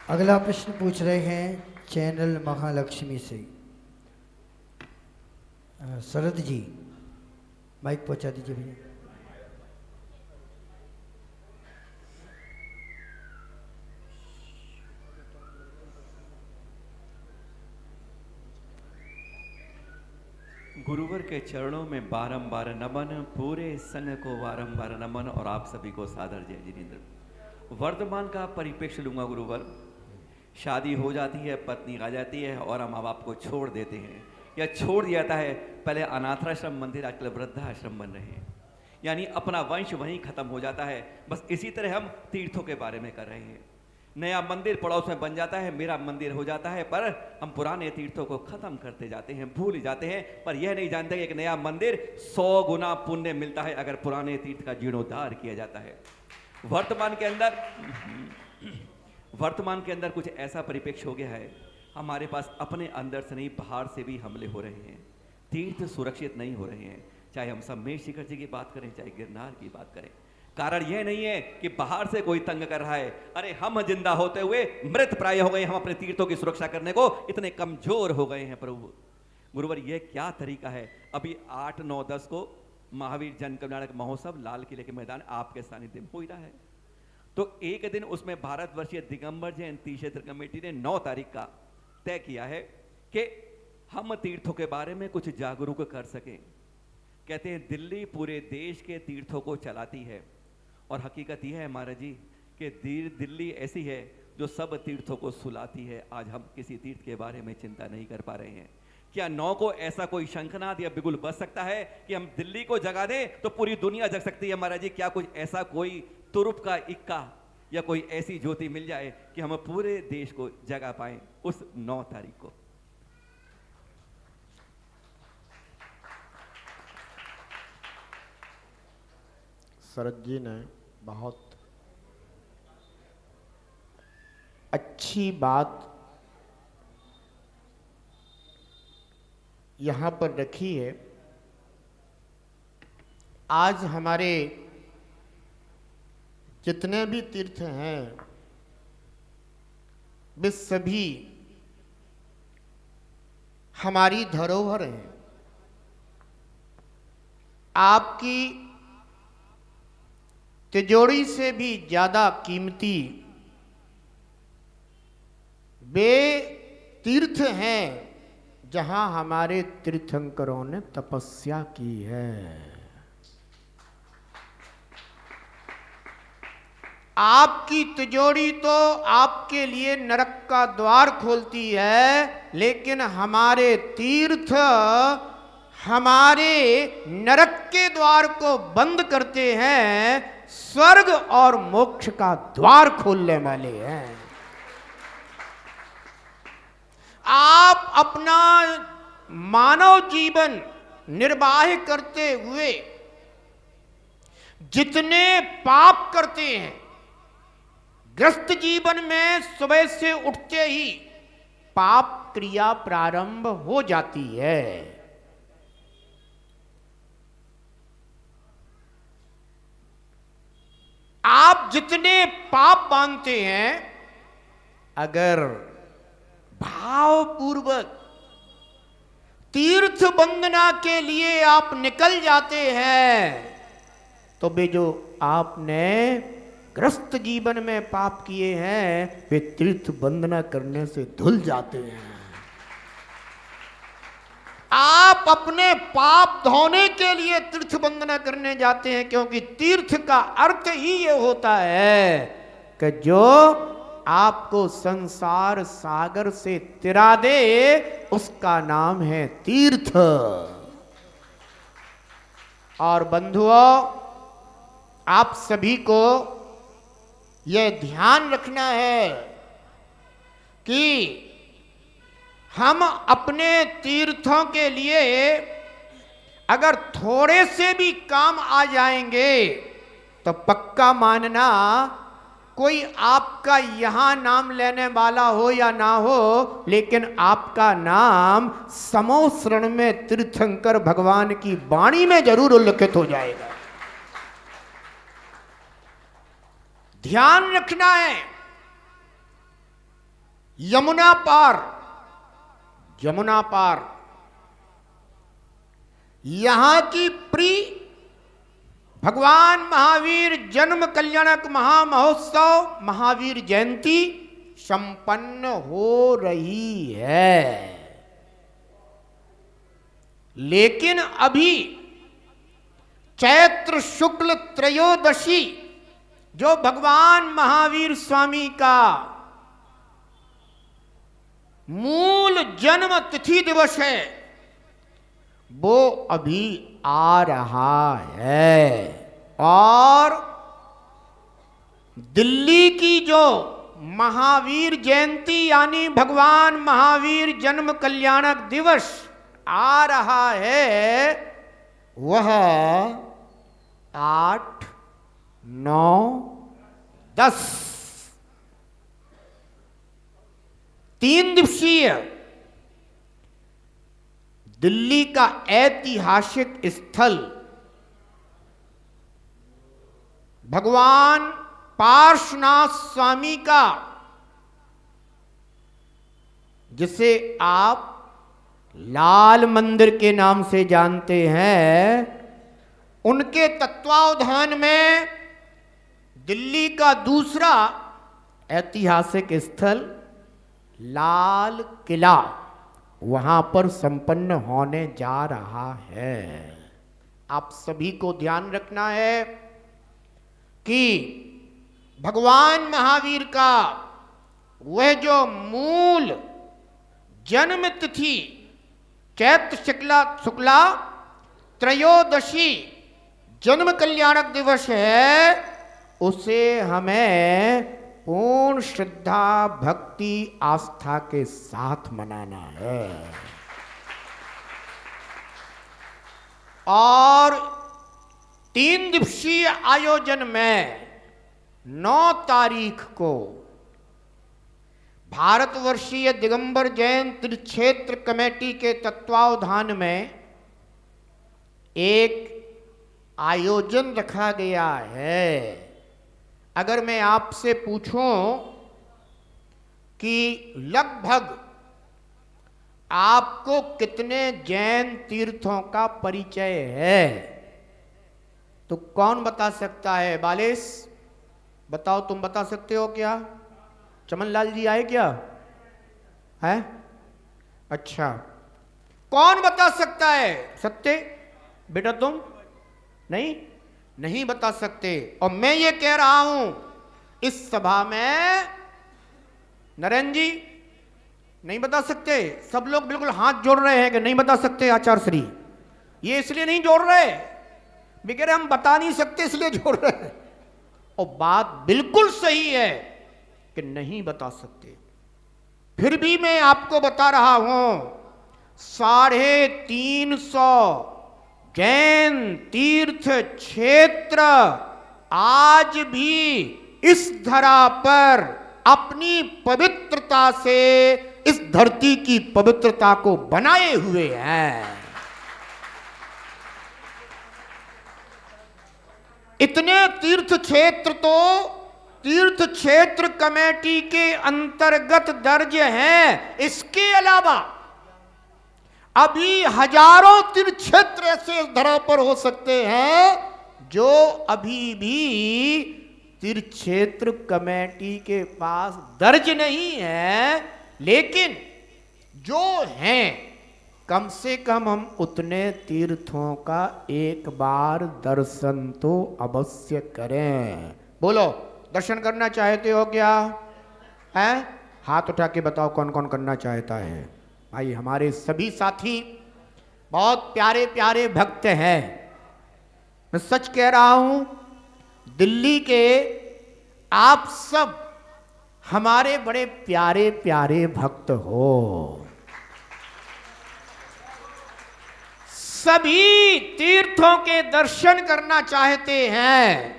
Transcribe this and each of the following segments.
अगला प्रश्न पूछ रहे हैं चैनल महालक्ष्मी से। शरद जी माइक पहुंचा दीजिए भैया। गुरुवर के चरणों में बारंबार नमन, पूरे संघ को बारंबार नमन और आप सभी को सादर जय जिनेन्द्र। वर्तमान का परिप्रेक्ष्य लूंगा गुरुवर। शादी हो जाती है, पत्नी आ जाती है और हम माँ बाप को छोड़ देते हैं या छोड़ दिया जाता है। पहले अनाथाश्रम मंदिर, आजकल वृद्धाश्रम बन रहे हैं, यानी अपना वंश वहीं खत्म हो जाता है। बस इसी तरह हम तीर्थों के बारे में कर रहे हैं। नया मंदिर पड़ोस में बन जाता है, मेरा मंदिर हो जाता है, पर हम पुराने तीर्थों को खत्म करते जाते हैं, भूल जाते हैं। पर यह नहीं जानते कि एक नया मंदिर 100 गुना पुण्य मिलता है अगर पुराने तीर्थ का जीर्णोद्धार किया जाता है। वर्तमान के अंदर कुछ ऐसा परिप्रेक्ष्य हो गया है, हमारे पास अपने अंदर से नहीं बाहर से भी हमले हो रहे हैं। तीर्थ सुरक्षित नहीं हो रहे हैं, चाहे हम सम्मेश शिखर जी की बात करें, चाहे गिरनार की बात करें। कारण यह नहीं है कि बाहर से कोई तंग कर रहा है, अरे हम जिंदा होते हुए मृत प्राय हो गए, हम अपने तीर्थों की सुरक्षा करने को इतने कमजोर हो गए हैं। प्रभु गुरुवर, यह क्या तरीका है? अभी 8, 9, 10 को महावीर जन कल्याणक महोत्सव लाल किले के मैदान आपके सानिध्य में हो ही रहा है। तो एक दिन उसमें भारतवर्षीय दिगंबर जयंती क्षेत्र कमेटी ने 9 तारीख का तय किया है कि हम तीर्थों के बारे में कुछ जागरूक कर सकें। कहते हैं दिल्ली पूरे देश के तीर्थों को चलाती है, और हकीकत यह है महाराज जी कि दिल्ली ऐसी है जो सब तीर्थों को सुलाती है। आज हम किसी तीर्थ के बारे में चिंता नहीं कर पा रहे हैं। क्या 9 को ऐसा कोई शंखनाद या बिगुल बज सकता है कि हम दिल्ली को जगा दें तो पूरी दुनिया जग सकती है? महाराज जी, क्या कुछ ऐसा कोई तुरुप का इक्का या कोई ऐसी ज्योति मिल जाए कि हम पूरे देश को जगा पाएं उस 9 तारीख को? शरद जी ने बहुत अच्छी बात यहाँ पर रखी है। आज हमारे जितने भी तीर्थ हैं वे सभी हमारी धरोहर हैं। आपकी तिजोरी से भी ज्यादा कीमती वे तीर्थ हैं जहां हमारे तीर्थंकरों ने तपस्या की है। आपकी तिजोरी तो आपके लिए नरक का द्वार खोलती है, लेकिन हमारे तीर्थ हमारे नरक के द्वार को बंद करते हैं, स्वर्ग और मोक्ष का द्वार खोलने वाले हैं। आप अपना मानव जीवन निर्वाह करते हुए जितने पाप करते हैं, ग्रस्त जीवन में सुबह से उठते ही पाप क्रिया प्रारंभ हो जाती है। आप जितने पाप बांधते हैं, अगर भावपूर्वक तीर्थ वंदना के लिए आप निकल जाते हैं, तो वे जो आपने ग्रस्त जीवन में पाप किए हैं वे तीर्थ वंदना करने से धुल जाते हैं। आप अपने पाप धोने के लिए तीर्थ वंदना करने जाते हैं, क्योंकि तीर्थ का अर्थ ही ये होता है कि जो आपको संसार सागर से तिरा दे उसका नाम है तीर्थ। और बंधुओं, आप सभी को यह ध्यान रखना है कि हम अपने तीर्थों के लिए अगर थोड़े से भी काम आ जाएंगे तो पक्का मानना, कोई आपका यहां नाम लेने वाला हो या ना हो, लेकिन आपका नाम समोसरण में तीर्थंकर भगवान की वाणी में जरूर उल्लेखित हो जाएगा। ध्यान रखना है। यमुना पार, यमुना पार यहां की प्री भगवान महावीर जन्म कल्याणक महामहोत्सव महावीर जयंती संपन्न हो रही है। लेकिन अभी चैत्र शुक्ल त्रयोदशी जो भगवान महावीर स्वामी का मूल जन्म तिथि दिवस है वो अभी आ रहा है। और दिल्ली की जो महावीर जयंती यानी भगवान महावीर जन्म कल्याणक दिवस आ रहा है वह 8, 9, 10 3 दिवसीय दिल्ली का ऐतिहासिक स्थल भगवान पार्श्वनाथ स्वामी का, जिसे आप लाल मंदिर के नाम से जानते हैं, उनके तत्वावधान में दिल्ली का दूसरा ऐतिहासिक स्थल लाल किला वहां पर संपन्न होने जा रहा है। आप सभी को ध्यान रखना है कि भगवान महावीर का वह जो मूल जन्म तिथि चैत्र शुक्ला त्रयोदशी जन्म कल्याणक दिवस है, उसे हमें पूर्ण श्रद्धा भक्ति आस्था के साथ मनाना है। और 3 दिवसीय आयोजन में 9 तारीख को भारतवर्षीय दिगंबर जैन त्रिक्षेत्र कमेटी के तत्वावधान में एक आयोजन रखा गया है। अगर मैं आपसे पूछूं कि लगभग आपको कितने जैन तीर्थों का परिचय है तो कौन बता सकता है? बालेश बताओ, तुम बता सकते हो क्या? चमनलाल जी आए क्या? है? अच्छा, कौन बता सकता है? सत्य बेटा तुम नहीं बता सकते। और मैं ये कह रहा हूं इस सभा में नरेंद्र जी नहीं बता सकते। सब लोग बिल्कुल हाथ जोड़ रहे हैं कि नहीं बता सकते आचार्य श्री। ये इसलिए नहीं जोड़ रहे, वे कह रहे हम बता नहीं सकते इसलिए जोड़ रहे हैं। और बात बिल्कुल सही है कि नहीं बता सकते। फिर भी मैं आपको बता रहा हूं 350 जैन तीर्थ क्षेत्र आज भी इस धरा पर अपनी पवित्रता से इस धरती की पवित्रता को बनाए हुए हैं। इतने तीर्थ क्षेत्र तो तीर्थ क्षेत्र कमेटी के अंतर्गत दर्ज हैं। इसके अलावा अभी हजारों तीर्थ क्षेत्र ऐसे इस धरा पर हो सकते हैं जो अभी भी तीर्थ क्षेत्र कमेटी के पास दर्ज नहीं है, लेकिन जो हैं कम से कम हम उतने तीर्थों का एक बार दर्शन तो अवश्य करें। बोलो, दर्शन करना चाहते हो क्या? है? हाथ उठा के बताओ कौन कौन करना चाहता है। भाई हमारे सभी साथी बहुत प्यारे प्यारे भक्त हैं। मैं सच कह रहा हूं, दिल्ली के आप सब हमारे बड़े प्यारे प्यारे भक्त हो। सभी तीर्थों के दर्शन करना चाहते हैं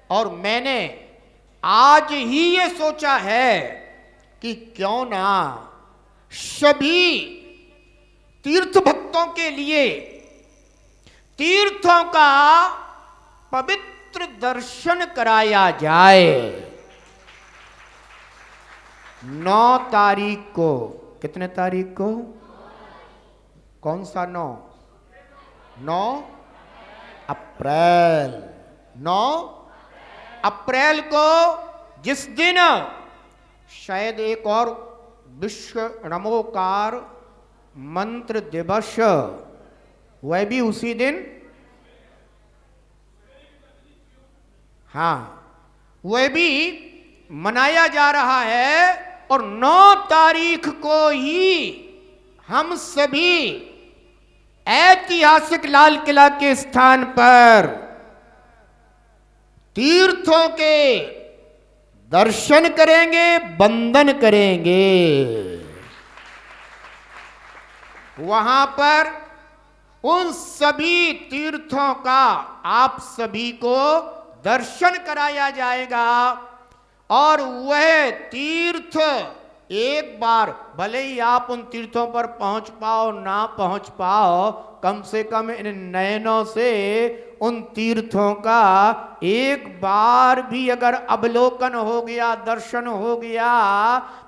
और मैंने आज ही ये सोचा है कि क्यों ना सभी तीर्थ भक्तों के लिए तीर्थों का पवित्र दर्शन कराया जाए। 9 तारीख को, कितने तारीख को? कौन सा 9? 9 अप्रैल। 9 अप्रैल को, जिस दिन शायद एक और विश्व नमोकार मंत्र दिवस, वह भी उसी दिन, हाँ, वह भी मनाया जा रहा है। और 9 तारीख को ही हम सभी ऐतिहासिक लाल किला के स्थान पर तीर्थों के दर्शन करेंगे, वंदन करेंगे। वहां पर उन सभी तीर्थों का आप सभी को दर्शन कराया जाएगा। और वह तीर्थ एक बार, भले ही आप उन तीर्थों पर पहुंच पाओ ना पहुंच पाओ, कम से कम इन नयनों से उन तीर्थों का एक बार भी अगर अवलोकन हो गया, दर्शन हो गया,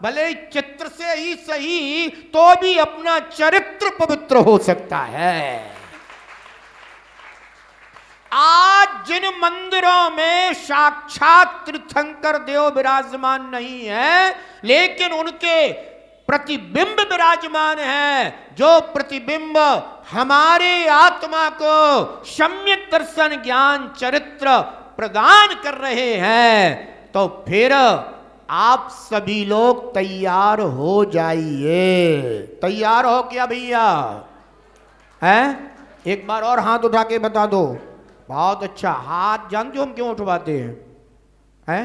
भले ही चित्र से ही सही, तो भी अपना चरित्र पवित्र हो सकता है। आज जिन मंदिरों में साक्षात तीर्थंकर देव विराजमान नहीं है, लेकिन उनके प्रतिबिंब विराजमान है, जो प्रतिबिंब हमारे आत्मा को सम्यक दर्शन, ज्ञान, चरित्र प्रदान कर रहे हैं, तो फिर आप सभी लोग तैयार हो जाइए। तैयार हो क्या भैया? हैं? एक बार और हाथ उठा के बता दो। बहुत अच्छा। हाथ जानते हो हम क्यों उठवाते हैं?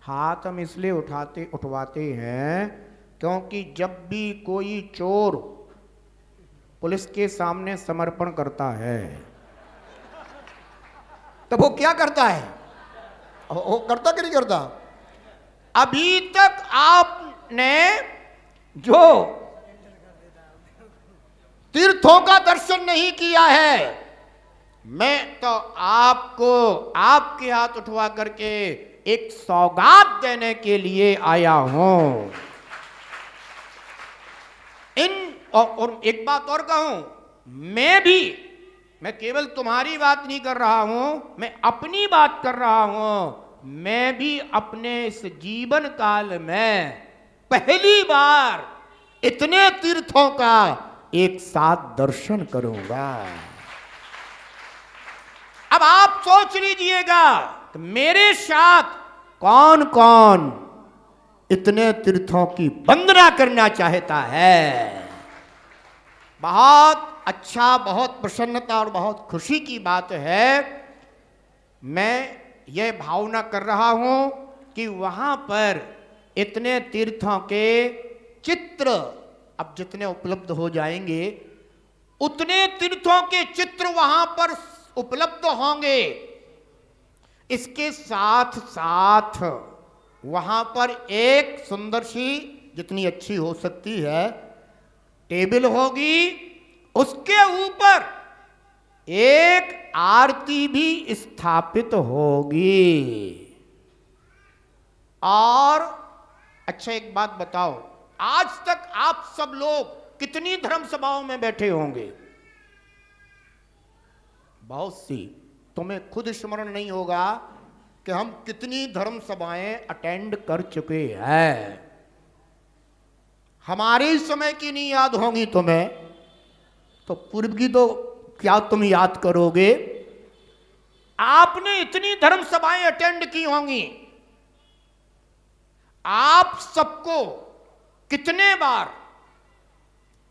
हाथ हम इसलिए उठवाते हैं क्योंकि जब भी कोई चोर पुलिस के सामने समर्पण करता है, तब वो क्या करता है? वो करता कि नहीं करता? अभी तक आपने जो तीर्थों का दर्शन नहीं किया है, मैं तो आपको आपके हाथ उठवा करके एक सौगात देने के लिए आया हूं। और एक बात और कहूं, मैं केवल तुम्हारी बात नहीं कर रहा हूं, मैं अपनी बात कर रहा हूं। मैं भी अपने इस जीवन काल में पहली बार इतने तीर्थों का एक साथ दर्शन करूंगा। अब आप सोच लीजिएगा कि मेरे साथ कौन कौन इतने तीर्थों की वंदना करना चाहता है। बहुत अच्छा, बहुत प्रसन्नता और बहुत खुशी की बात है। मैं ये भावना कर रहा हूं कि वहां पर इतने तीर्थों के चित्र अब जितने उपलब्ध हो जाएंगे, उतने तीर्थों के चित्र वहां पर उपलब्ध होंगे। इसके साथ साथ वहां पर एक सुंदर सी, जितनी अच्छी हो सकती है, टेबल होगी। उसके ऊपर एक आरती भी स्थापित होगी। और अच्छा एक बात बताओ, आज तक आप सब लोग कितनी धर्म सभाओं में बैठे होंगे? बहुत सी। तुम्हें खुद स्मरण नहीं होगा कि हम कितनी धर्म सभाएं अटेंड कर चुके हैं। हमारे समय की नहीं याद होंगी तुम्हें, तो पूर्व की तो क्या तुम याद करोगे? आपने इतनी धर्म सभाएं अटेंड की होंगी। आप सबको कितने बार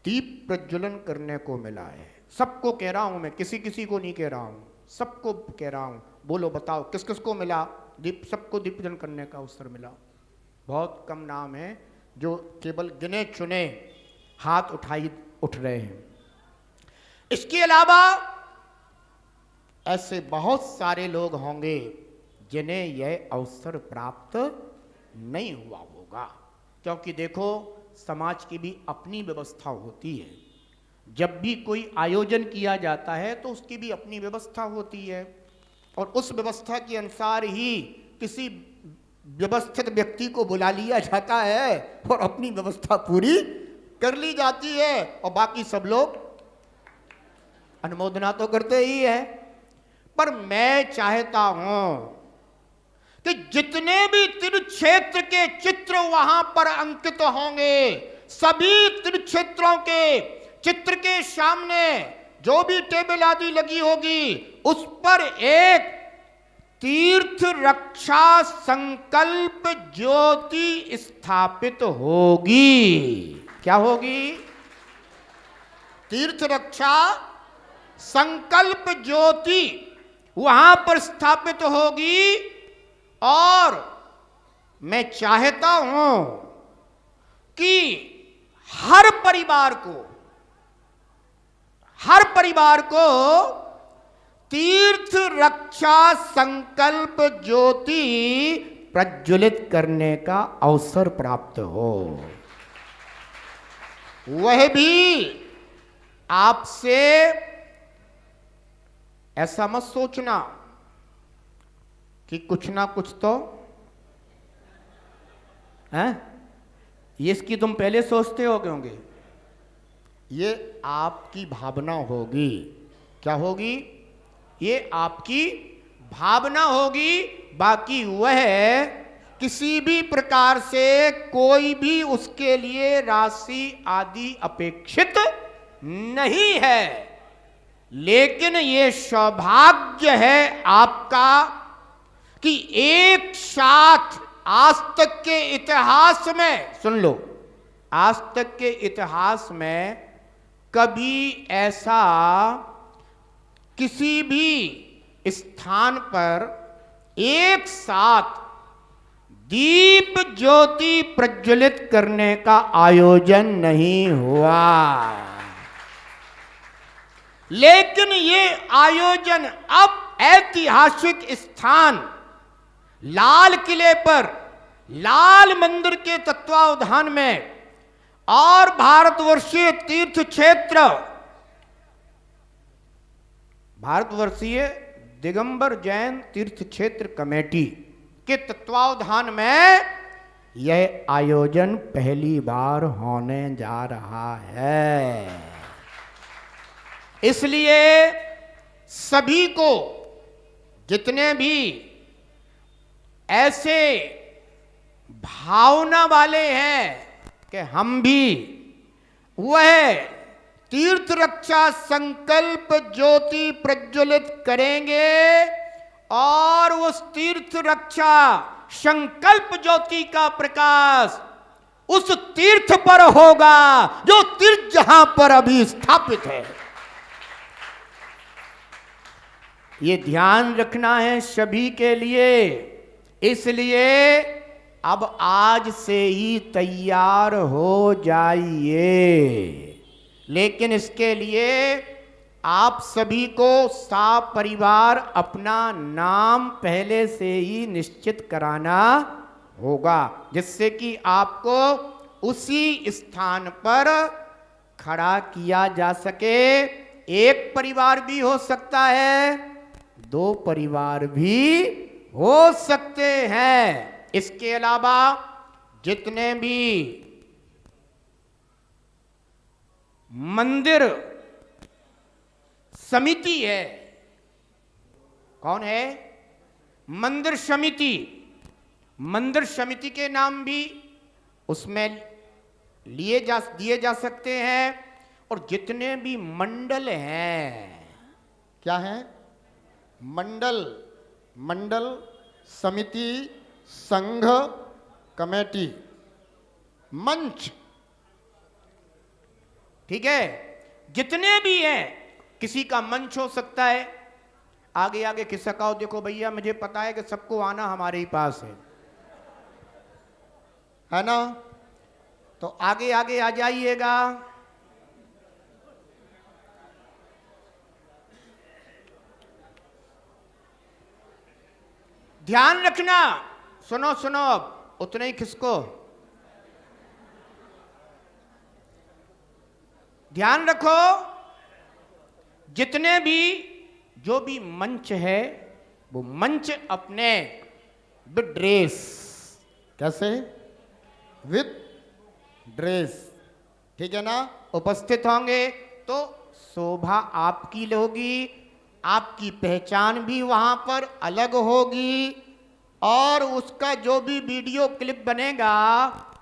दीप प्रज्वलन करने को मिला है? सबको कह रहा हूं मैं, किसी किसी को नहीं कह रहा हूं, सबको कह रहा हूं। बोलो बताओ किस किस को मिला दीप? सबको दीप प्रज्वलन करने का अवसर मिला? बहुत कम नाम है जो केवल गिने चुने हाथ उठ रहे हैं। इसके अलावा ऐसे बहुत सारे लोग होंगे जिन्हें यह अवसर प्राप्त नहीं हुआ होगा, क्योंकि देखो समाज की भी अपनी व्यवस्था होती है। जब भी कोई आयोजन किया जाता है तो उसकी भी अपनी व्यवस्था होती है, और उस व्यवस्था के अनुसार ही किसी व्यवस्थित व्यक्ति को बुला लिया जाता है और अपनी व्यवस्था पूरी कर ली जाती है और बाकी सब लोग अनुमोदना तो करते ही है। पर मैं चाहता हूं कि जितने भी तीर्थ क्षेत्र के चित्र वहां पर अंकित होंगे, सभी तीर्थ क्षेत्रों के चित्र के सामने जो भी टेबल आदि लगी होगी उस पर एक तीर्थ रक्षा संकल्प ज्योति स्थापित होगी। क्या होगी? तीर्थ रक्षा संकल्प ज्योति वहां पर स्थापित होगी। और मैं चाहता हूं कि हर परिवार को तीर्थ रक्षा संकल्प ज्योति प्रज्वलित करने का अवसर प्राप्त हो। वह भी आपसे ऐसा मत सोचना कि कुछ ना कुछ तो है, ये इसकी तुम पहले सोचते हो क्योंकि ये आपकी भावना होगी। क्या होगी? ये आपकी भावना होगी। बाकी वह किसी भी प्रकार से कोई भी उसके लिए राशि आदि अपेक्षित नहीं है। लेकिन ये सौभाग्य है आपका कि एक साथ आज तक के इतिहास में, सुन लो, आज तक के इतिहास में कभी ऐसा किसी भी स्थान पर एक साथ दीप ज्योति प्रज्वलित करने का आयोजन नहीं हुआ। लेकिन ये आयोजन अब ऐतिहासिक स्थान लाल किले पर, लाल मंदिर के तत्वावधान में और भारतवर्षीय तीर्थ क्षेत्र, भारतवर्षीय दिगंबर जैन तीर्थ क्षेत्र कमेटी के तत्वावधान में यह आयोजन पहली बार होने जा रहा है। इसलिए सभी को, जितने भी ऐसे भावना वाले हैं कि हम भी वह तीर्थ रक्षा संकल्प ज्योति प्रज्वलित करेंगे और उस तीर्थ रक्षा संकल्प ज्योति का प्रकाश उस तीर्थ पर होगा जो तीर्थ जहां पर अभी स्थापित है। ये ध्यान रखना है सभी के लिए। इसलिए अब आज से ही तैयार हो जाइए। लेकिन इसके लिए आप सभी को सपरिवार अपना नाम पहले से ही निश्चित कराना होगा, जिससे कि आपको उसी स्थान पर खड़ा किया जा सके। एक परिवार भी हो सकता है, दो परिवार भी हो सकते हैं। इसके अलावा जितने भी मंदिर समिति है, कौन है? मंदिर समिति, मंदिर समिति के नाम भी उसमें दिए जा सकते हैं। और जितने भी मंडल हैं, क्या हैं? मंडल, मंडल, समिति, संघ, कमेटी, मंच, ठीक है, जितने भी हैं, किसी का मंच हो सकता है। आगे आगे खिसकाओ, देखो भैया मुझे पता है कि सबको आना हमारे ही पास है ना, तो आगे आगे आ जाइएगा। ध्यान रखना, सुनो सुनो, अब उतने ही खिसको। ध्यान रखो, जितने भी जो भी मंच है वो मंच अपने ड्रेस कैसे? विद ड्रेस, ठीक है ना, उपस्थित होंगे तो शोभा आपकी होगी, आपकी पहचान भी वहां पर अलग होगी, और उसका जो भी वीडियो क्लिप बनेगा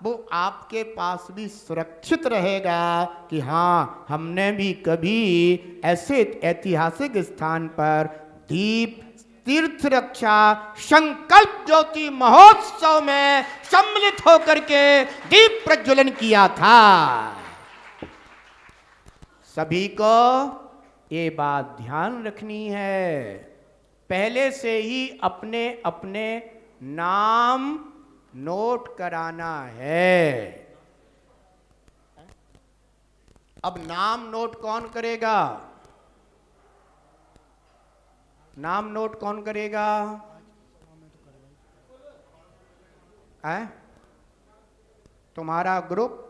वो आपके पास भी सुरक्षित रहेगा कि हाँ, हमने भी कभी ऐसे ऐतिहासिक स्थान पर दीप तीर्थ रक्षा संकल्प ज्योति महोत्सव में सम्मिलित होकर के दीप प्रज्वलन किया था। सभी को ये बात ध्यान रखनी है, पहले से ही अपने अपने नाम नोट कराना है। अब नाम नोट कौन करेगा? नाम नोट कौन करेगा? तुम्हारा ग्रुप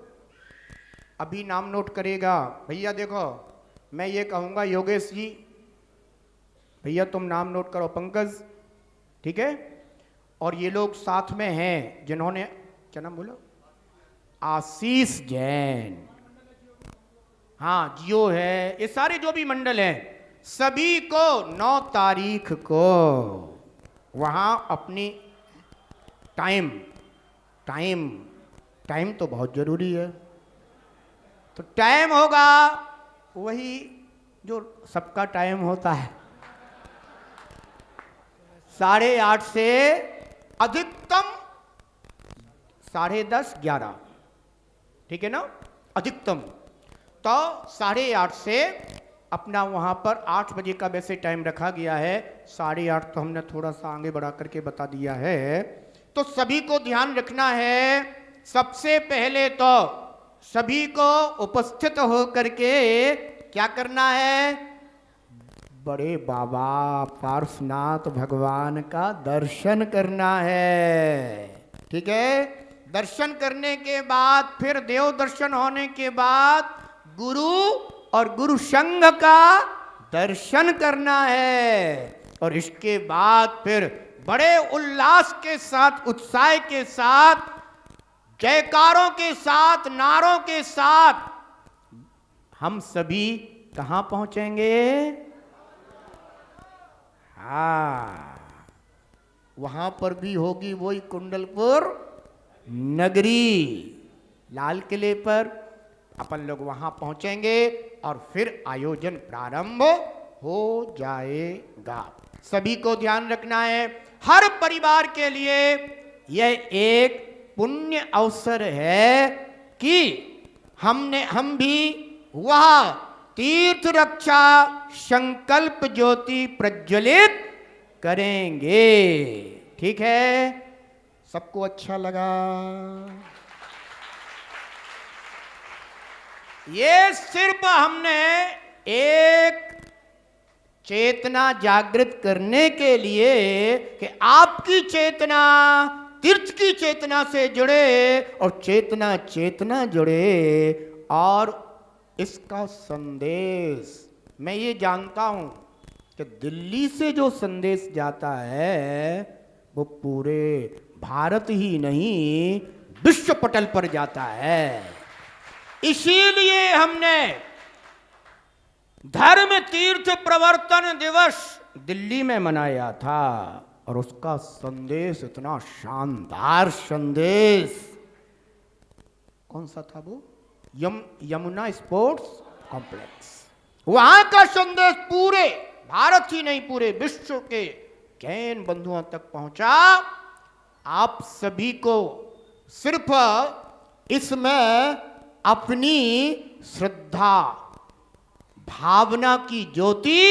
अभी नाम नोट करेगा। भैया देखो, मैं ये कहूंगा योगेश जी, भैया तुम नाम नोट करो, पंकज, ठीक है, और ये लोग साथ में हैं जिन्होंने, क्या नाम बोला? आशीष जैन, हाँ जियो है, ये सारे जो भी मंडल हैं सभी को 9 तारीख को वहां अपनी टाइम तो बहुत जरूरी है, तो टाइम होगा वही जो सबका टाइम होता है, 8:30 से अधिकतम 10:30 11, ठीक है ना, अधिकतम। तो 8:30 से अपना वहां पर 8 बजे का वैसे टाइम रखा गया है, 8:30 तो हमने थोड़ा सा आगे बढ़ा करके बता दिया है। तो सभी को ध्यान रखना है, सबसे पहले तो सभी को उपस्थित हो करके क्या करना है? बड़े बाबा पार्श्वनाथ भगवान का दर्शन करना है, ठीक है। दर्शन करने के बाद फिर देव दर्शन होने के बाद गुरु और गुरु संघ का दर्शन करना है, और इसके बाद फिर बड़े उल्लास के साथ, उत्साह के साथ, जयकारों के साथ, नारों के साथ हम सभी कहां पहुंचेंगे? हाँ, वहां पर भी होगी वही कुंडलपुर नगरी, लाल किले पर अपन लोग वहां पहुंचेंगे और फिर आयोजन प्रारंभ हो जाएगा। सभी को ध्यान रखना है, हर परिवार के लिए यह एक पुण्य अवसर है कि हम भी वह तीर्थ रक्षा संकल्प ज्योति प्रज्वलित करेंगे, ठीक है। सबको अच्छा लगा? ये सिर्फ हमने एक चेतना जागृत करने के लिए कि आपकी चेतना तीर्थ की चेतना से जुड़े और चेतना जुड़े, और इसका संदेश मैं ये जानता हूं कि दिल्ली से जो संदेश जाता है वो पूरे भारत ही नहीं विश्व पटल पर जाता है। इसीलिए हमने धर्म तीर्थ प्रवर्तन दिवस दिल्ली में मनाया था, और उसका संदेश इतना शानदार संदेश, कौन सा था वो? यमुना स्पोर्ट्स कॉम्प्लेक्स, वहां का संदेश पूरे भारत ही नहीं पूरे विश्व के जैन बंधुओं तक पहुंचा। आप सभी को सिर्फ इसमें अपनी श्रद्धा भावना की ज्योति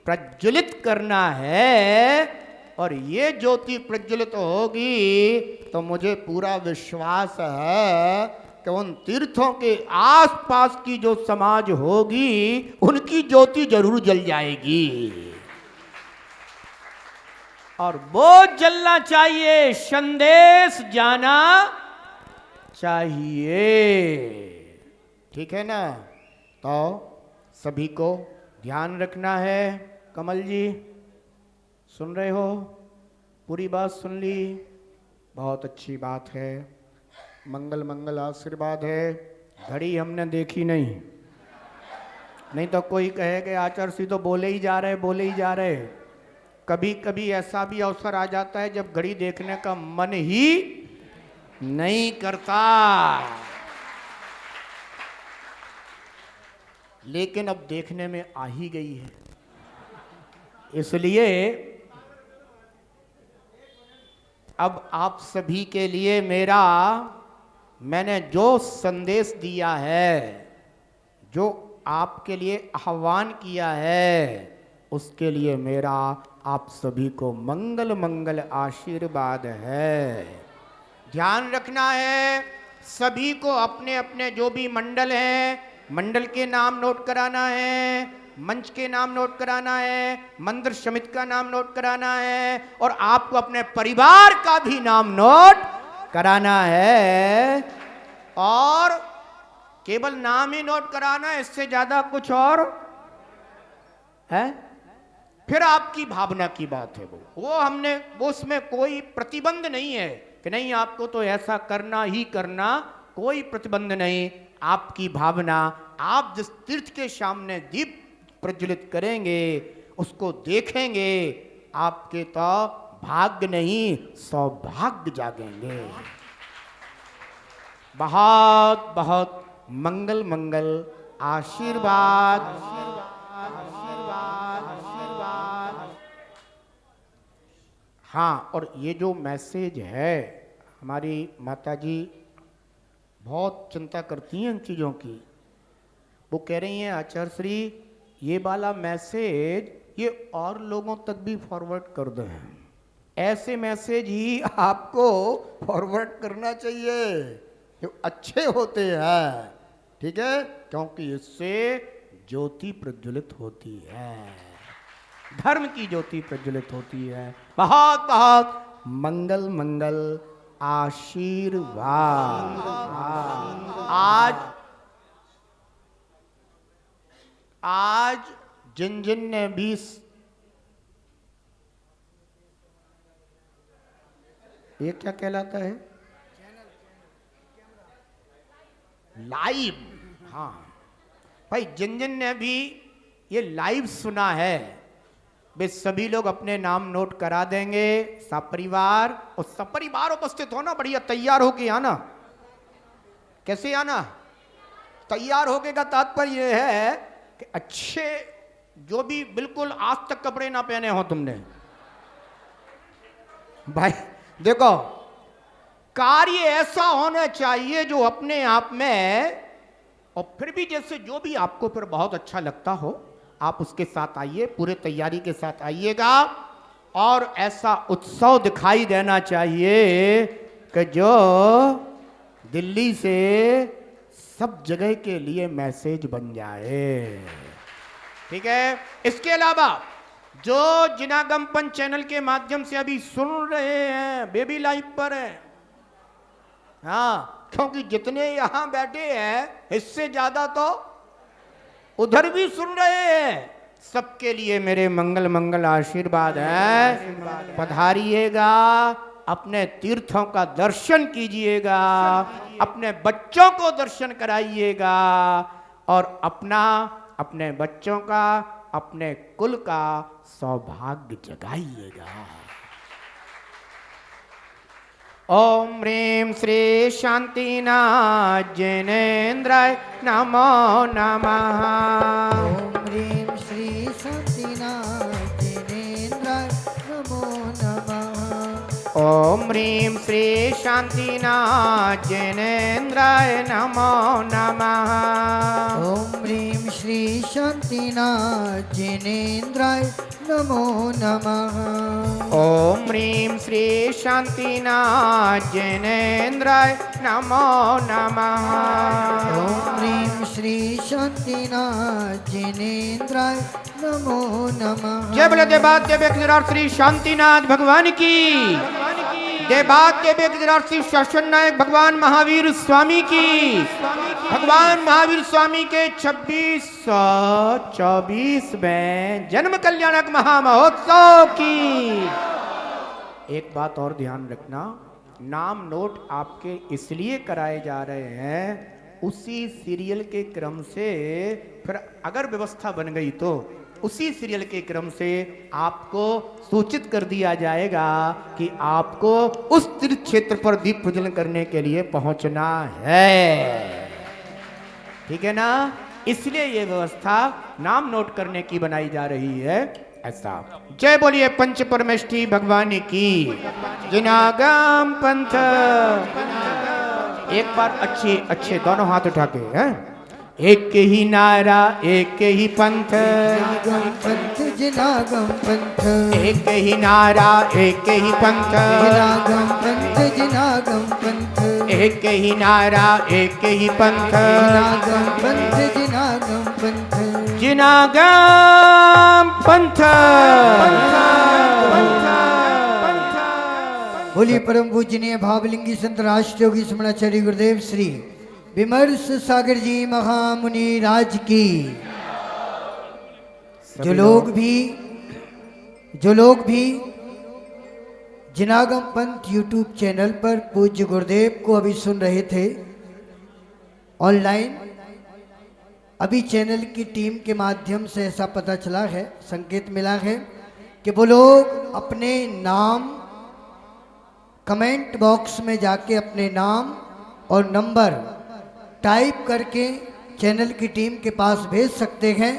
प्रज्वलित करना है, और ये ज्योति प्रज्वलित होगी तो मुझे पूरा विश्वास है कि उन तीर्थों के आसपास की जो समाज होगी उनकी ज्योति जरूर जल जाएगी, और वो जलना चाहिए, संदेश जाना चाहिए, ठीक है ना। तो सभी को ध्यान रखना है। कमल जी सुन रहे हो? पूरी बात सुन ली? बहुत अच्छी बात है, मंगल मंगल आशीर्वाद है। घड़ी हमने देखी नहीं तो कोई कहे कि आचार्य श्री तो बोले ही जा रहे बोले ही जा रहे। कभी कभी ऐसा भी अवसर आ जाता है जब घड़ी देखने का मन ही नहीं करता, लेकिन अब देखने में आ ही गई है। इसलिए अब आप सभी के लिए मैंने जो संदेश दिया है, जो आपके लिए आह्वान किया है, उसके लिए मेरा आप सभी को मंगल मंगल आशीर्वाद है। ध्यान रखना है, सभी को अपने अपने जो भी मंडल हैं, मंडल के नाम नोट कराना है, मंच के नाम नोट कराना है, मंदिर समिति का नाम नोट कराना है, और आपको अपने परिवार का भी नाम नोट कराना है। और केवल नाम ही नोट कराना है, इससे ज्यादा कुछ और है? फिर आपकी भावना की बात है। वो उसमें कोई प्रतिबंध नहीं है कि नहीं आपको तो ऐसा करना ही करना, कोई प्रतिबंध नहीं। आपकी भावना, आप जिस तीर्थ के सामने दीप प्रज्वलित करेंगे, उसको देखेंगे, आपके तो भाग्य नहीं सौभाग्य जागेंगे। बहुत बहुत मंगल मंगल आशीर्वाद आशीर्वाद आशीर्वाद। हाँ, और ये जो मैसेज है, हमारी माताजी बहुत चिंता करती हैं इन चीज़ों की। वो कह रही हैं आचार्य श्री ये वाला मैसेज ये और लोगों तक भी फॉरवर्ड कर दें। ऐसे मैसेज ही आपको फॉरवर्ड करना चाहिए, ये अच्छे होते हैं, ठीक है, क्योंकि इससे ज्योति प्रज्वलित होती है, धर्म की ज्योति प्रज्वलित होती है। बहुत बहुत मंगल मंगल आशीर्वाद। आज जिन जिन ने भी ये क्या कहलाता है, लाइव, हाँ भाई, जिन जिन ने भी ये लाइव सुना है, वे सभी लोग अपने नाम नोट करा देंगे। सपरिवार, और सपरिवार उपस्थित होना, बढ़िया तैयार होके आना। कैसे आना? तैयार होके का तात्पर्य यह है कि अच्छे, जो भी बिल्कुल आज तक कपड़े ना पहने हो तुमने, भाई देखो, कार्य ऐसा होना चाहिए जो अपने आप में, और फिर भी जैसे जो भी आपको फिर बहुत अच्छा लगता हो, आप उसके साथ आइए, पूरे तैयारी के साथ आइएगा, और ऐसा उत्सव दिखाई देना चाहिए कि जो दिल्ली से सब जगह के लिए मैसेज बन जाए, ठीक है। इसके अलावा जो जिनागमपन चैनल के माध्यम से अभी सुन रहे हैं, बेबी लाइव पर है, हाँ, क्योंकि जितने यहां बैठे हैं इससे ज्यादा तो उधर भी सुन रहे हैं। सबके लिए मेरे मंगल मंगल आशीर्वाद है। पधारिएगा, अपने तीर्थों का दर्शन कीजिएगा, अपने बच्चों को दर्शन कराइएगा, और अपने बच्चों का, अपने कुल का सौभाग्य जगाइएगा। ओम ह्रीं श्री शांतिनाथ जिनेन्द्राय नमो नमः। ओम ह्रीं श्री शांतिनाथ जिनेन्द्राय नमो नमः। ओम ह्रीं श्री शांतिनाथ जिनेन्द्राय नमो नमः। ओम ह्रीं श्री शांतिनाथ जिनेन्द्राय नमो नमः। ओम ह्रीं श्री शांतिनाथ जिनेन्द्राय नमो नमः। ओम ह्रीं श्री शांतिनाथ जिनेन्द्राय नमो नमः। जय बोले देवाद्य व्यक्तिराज श्री शांतिनाथ भगवान की, देवाद्य व्यक्तिराज श्री शासन नायक भगवान महावीर स्वामी की, भगवान महावीर स्वामी के 2624वें जन्म कल्याणक महामहोत्सव की। एक बात और ध्यान रखना, नाम नोट आपके इसलिए कराए जा रहे हैं, उसी सीरियल के क्रम से फिर अगर व्यवस्था बन गई तो उसी सीरियल के क्रम से आपको सूचित कर दिया जाएगा कि आपको उस तीर्थ क्षेत्र पर दीप प्रज्वलन करने के लिए पहुंचना है। ठीक है ना? इसलिए ये व्यवस्था नाम नोट करने की बनाई जा रही है। ऐसा जय बोलिए पंच परमेष्ठी भगवान की। जिनागम पंथ, एक बार अच्छे अच्छे दोनों हाथ उठा के हैं। एक ही नारा एक ही पंथ, जिनागम पंथ जिनागम पंथ, एक ही नारा एक ही पंथ, जिनागम पंथ जिनागम पंथ, एक ही नारा एक ही पंथ, जिनागम पंथ जिनागम पंथ, जिनागम पंथ। बोलिए परम पूजनीय भावलिंगी संत राष्ट्र योगी स्मरणाचार्य गुरुदेव श्री विमर्श सागर जी महामुनि राज की। जो लोग भी जिनागम पंथ यूट्यूब चैनल पर पूज्य गुरुदेव को अभी सुन रहे थे ऑनलाइन, अभी चैनल की टीम के माध्यम से ऐसा पता चला है, संकेत मिला है कि वो लोग अपने नाम कमेंट बॉक्स में जाके अपने नाम और नंबर टाइप करके चैनल की टीम के पास भेज सकते हैं।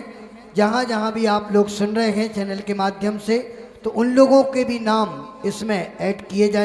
जहाँ जहाँ भी आप लोग सुन रहे हैं चैनल के माध्यम से, तो उन लोगों के भी नाम इसमें ऐड किए जाए।